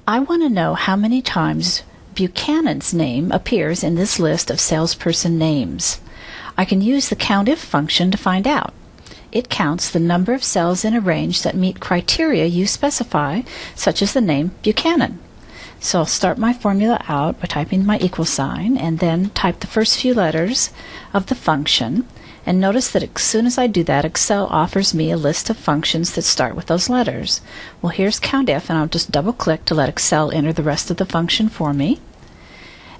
I want to know how many times Buchanan's name appears in this list of salesperson names. I can use the COUNTIF function to find out. It counts the number of cells in a range that meet criteria you specify, such as the name Buchanan. So I'll start my formula out by typing my equal sign and then type the first few letters of the function. And notice that as soon as I do that, Excel offers me a list of functions that start with those letters. Well, here's COUNTIF, and I'll just double-click to let Excel enter the rest of the function for me.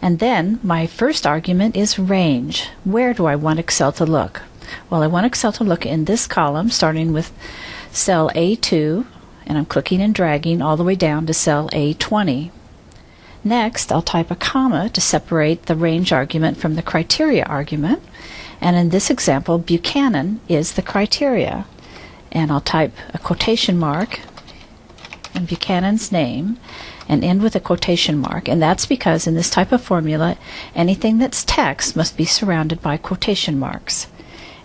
And then my first argument is range. Where do I want Excel to look? Well, I want Excel to look in this column, starting with cell A2, and I'm clicking and dragging all the way down to cell A20. Next, I'll type a comma to separate the range argument from the criteria argument. And in this example, Buchanan is the criteria. And I'll type a quotation mark and Buchanan's name and end with a quotation mark. And that's because in this type of formula, anything that's text must be surrounded by quotation marks.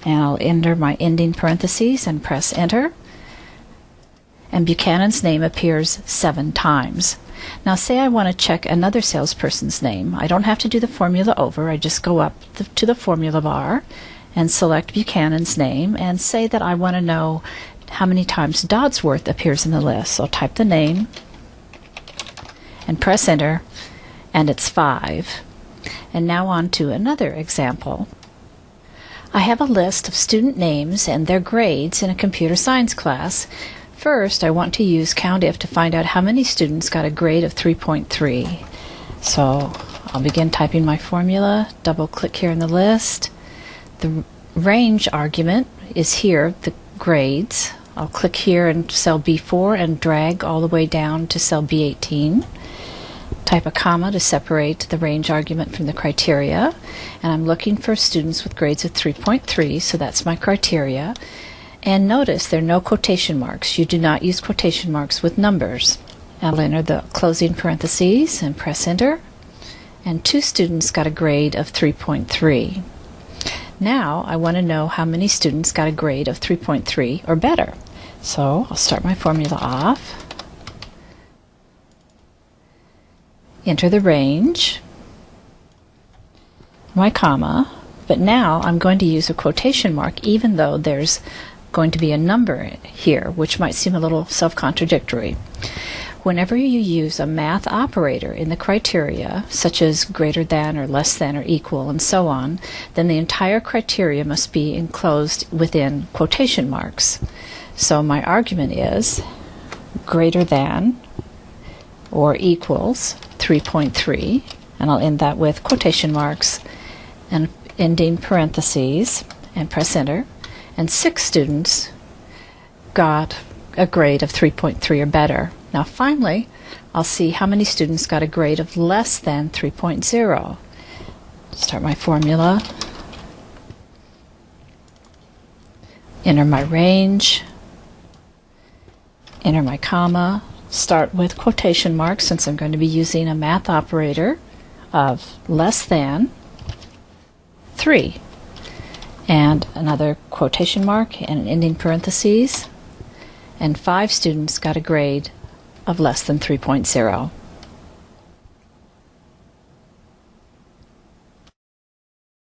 And I'll enter my ending parentheses and press enter. And Buchanan's name appears 7 times. Now say I want to check another salesperson's name. I don't have to do the formula over. I just go up to the formula bar and select Buchanan's name and say that I want to know how many times Dodsworth appears in the list. So I'll type the name and press enter, and it's 5. And now on to another example. I have a list of student names and their grades in a computer science class. First, I want to use COUNTIF to find out how many students got a grade of 3.3. So I'll begin typing my formula, double-click here in the list. The range argument is here, the grades. I'll click here in cell B4 and drag all the way down to cell B18. Type a comma to separate the range argument from the criteria. And I'm looking for students with grades of 3.3, so that's my criteria. And notice there are no quotation marks. You do not use quotation marks with numbers. I'll enter the closing parentheses and press enter. And 2 students got a grade of 3.3. Now I want to know how many students got a grade of 3.3 or better. So I'll start my formula off. Enter the range, my comma, but now I'm going to use a quotation mark even though there's going to be a number here, which might seem a little self-contradictory. Whenever you use a math operator in the criteria, such as greater than or less than or equal and so on, then the entire criteria must be enclosed within quotation marks. So my argument is greater than or equals 3.3, and I'll end that with quotation marks and ending parentheses and press enter. And 6 students got a grade of 3.3 or better. Now finally, I'll see how many students got a grade of less than 3.0. Start my formula, enter my range, enter my comma, start with quotation marks since I'm going to be using a math operator of less than 3. And another quotation mark and an ending parentheses, and 5 students got a grade of less than 3.0.